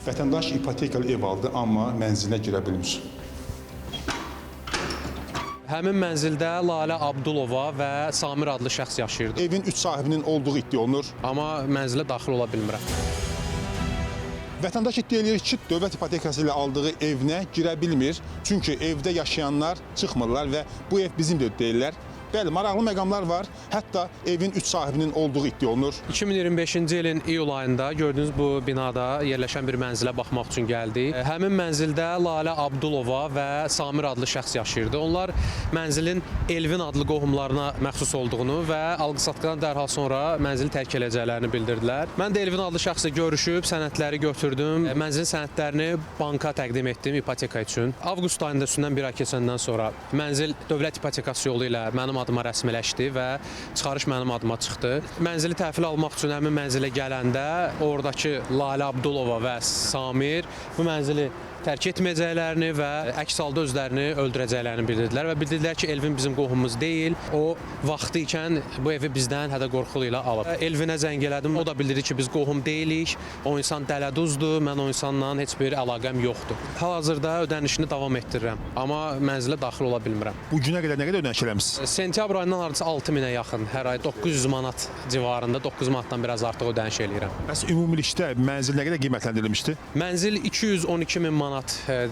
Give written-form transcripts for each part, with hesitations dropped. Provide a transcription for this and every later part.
Vətəndaş ipotekalı ev aldı, amma mənzilə girə bilmir. Həmin mənzildə Lalə Abdulova və Samir adlı şəxs yaşayırdı. Evin 3 sahibinin olduğu iddia olunur. Amma mənzilə daxil ola bilmirəm. Vətəndaş iddia edir ki, dövlət ipotekası ilə aldığı evinə girə bilmir. Çünki evdə yaşayanlar çıxmırlar və bu ev bizimdir deyirlər. Bəli, maraqlı məqamlar var. Hətta evin 3 sahibinin olduğu iddia olunur. 2025-ci ilin iyul ayında gördüyünüz bu binada yerləşən bir mənzilə baxmaq üçün gəldik. Həmin mənzildə Lalə Abdulova və Samir adlı şəxs yaşayırdı. Onlar mənzilin Elvin adlı qohumlarına məxsus olduğunu və alqı-satqıdan dərhal sonra mənzili tərk edəcəklərini bildirdilər. Mən də Elvin adlı şəxslə görüşüb sənədləri götürdüm. Mənzilin sənədlərini banka təqdim etdim ipoteka üçün. Avqust ayında üstündən bir ay keçəndən sonra mənzil dövlət ipotekası yolu ilə mənim adıma rəsmiləşdi və çıxarış mənim adıma çıxdı. Mənzili təhvil almaq üçün həmin mənzilə gələndə oradakı Lalə Abdulova və Samir bu mənzili tərk etməyəcəklərini və əks halda özlərini öldürəcəklərini bildirdilər və bildirdilər ki, Elvin bizim qohumumuz deyil. O vaxtı ikən bu evi bizdən hədə-qorxulu ilə alıb. Elvinə zəng elədim, o da bildirdi ki, biz qohum deyilik. O insan dələduzdur, mən o insanla heç bir əlaqəm yoxdur. Hal-hazırda ödənişini davam etdirirəm, amma mənzilə daxil ola bilmirəm. Bu günə qədər nə qədər ödəniş eləmisiniz? Sentyabr ayından hardasa 6000-ə yaxın, hər ay 900 manat civarında, 900 manatdan biraz artıq ödəniş eləyirəm. Bəs ümumilikdə mənzil nə qədər qiymətləndirilmişdi? Mənzil 212 min manat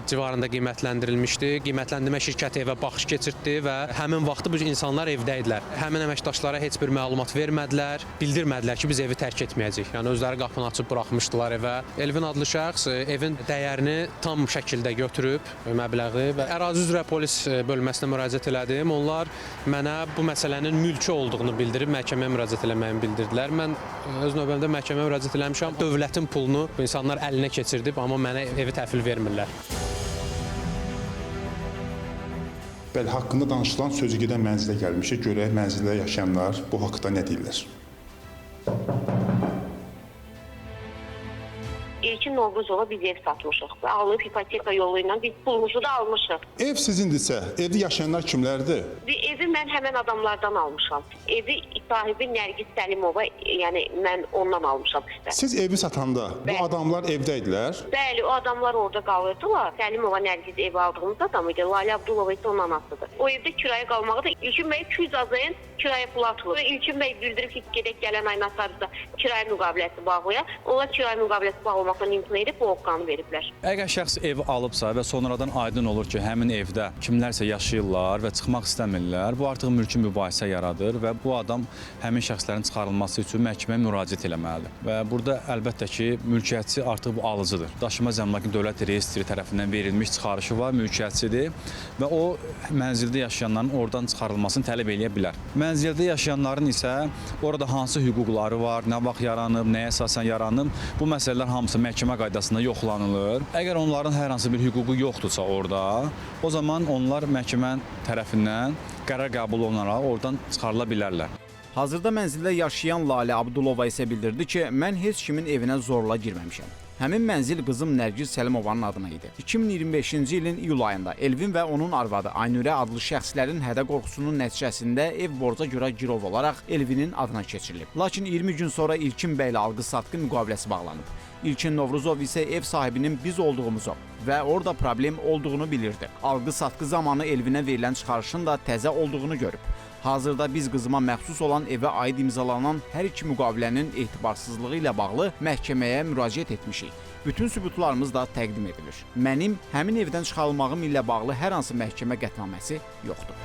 civarında qiymətləndirilmişdi. Qiymətləndirmə şirkəti evə baxış keçirtdi və həmin vaxtı bu insanlar evdə idilər. Həmin əməkdaşlara heç bir məlumat vermədilər, bildirmədilər ki, biz evi tərk etməyəcəyik. Yəni özləri qapını açıb buraxmışdılar evə. Elvin adlı şəxs evin dəyərini tam şəkildə götürüb məbləği və ərazi üzrə polis bölməsinə müraciət elədim. Onlar mənə bu məsələnin mülki olduğunu bildirib məhkəməyə müraciət eləməyimi bildirdilər. Mən öz növbəmdə məhkəməyə müraciət eləmişəm. Dövlətin pulunu bu insanlar əlinə keçirdib, amma mənə evi təhvil vermirlər. Bəli, haqqında danışılan sözü gedən mənzilə gəlmişik. Görək mənzildə yaşayanlar bu haqda nə deyirlər? İlkin Novruzova biz ev satmışıq. Alıb ipoteka yolu ilə biz pulumuzu da almışıq. Ev sizindirsə, evdə yaşayanlar kimlərdir? Evi mən həmən adamlardan almışam. Evi sahibi Nərgiz Səlimova, yəni mən ondan almışam. Siz evi satanda bu adamlar evdə idilər? Bəli, o adamlar orada qalırdılar. Səlimova Nərgiz evi aldığımız adam idi. Lalə Abdulova isə onun anasıdır. O evdə kirayə qalmağı da İlkin bəy 200 azayın kirayə pulu atılır. İlkin bəy bildirib ki, gedək gələn ayın asarızda kirayə müqaviləsi bağlaya. Onlar kirayə müqaviləsi bağlamaqdan imtina edib bu oqqanı veriblər. Əgər şəxs ev alıbsa və sonradan aydın olur ki, həmin evdə kimlərsə yaşayırlar və çıxmaq istəmirlər, bu artıq mülki mübahisə yaradır və bu adam həmin şəxslərin çıxarılması üçün məhkəməyə müraciət eləməlidir. Və burada əlbəttə ki, mülkiyyətçi artıq bu alıcıdır. Daşınmaz əmlakın dövlət reyestri tərəfindən verilmiş çıxarışı var, mülkiyyətçidir və o mənzildə yaşayanların oradan çıxarılmasını tələb eləyə bilər. Mənzildə yaşayanların isə orada hansı hüquqları var, nə vaxt yaranıb, nəyə əsasən yaranıb, bu məsələlər hamısı məhkəmə qaydasında yoxlanılır. Əgər onların hər hansı bir hüququ yoxdursa orada, o zaman onlar məhkəmə tərəfindən qərar qəbul olunaraq oradan çıxarıla bilərlər. Hazırda mənzildə yaşayan Lalə Abdulova isə bildirdi ki, mən heç kimin evinə zorla girməmişəm. Həmin mənzil qızım Nərgiz Səlimovanın adına idi. 2025-ci ilin iyul ayında Elvin və onun arvadı Aynurə adlı şəxslərin hədə-qorxusunun nəticəsində ev borca görə girov olaraq Elvinin adına keçirilib. Lakin 20 gün sonra İlkin bəylə alqı-satqı müqaviləsi bağlanıb. İlkin Novruzov isə ev sahibinin biz olduğumuzu və orada problem olduğunu bilirdi. Alqı-satqı zamanı Elvinə verilən çıxarışın da təzə olduğunu görüb. Hazırda biz qızıma məxsus olan evə aid imzalanan hər iki müqavilənin etibarsızlığı ilə bağlı məhkəməyə müraciət etmişik. Bütün sübutlarımız da təqdim edilir. Mənim həmin evdən çıxarılmağım ilə bağlı hər hansı məhkəmə qətnaməsi yoxdur.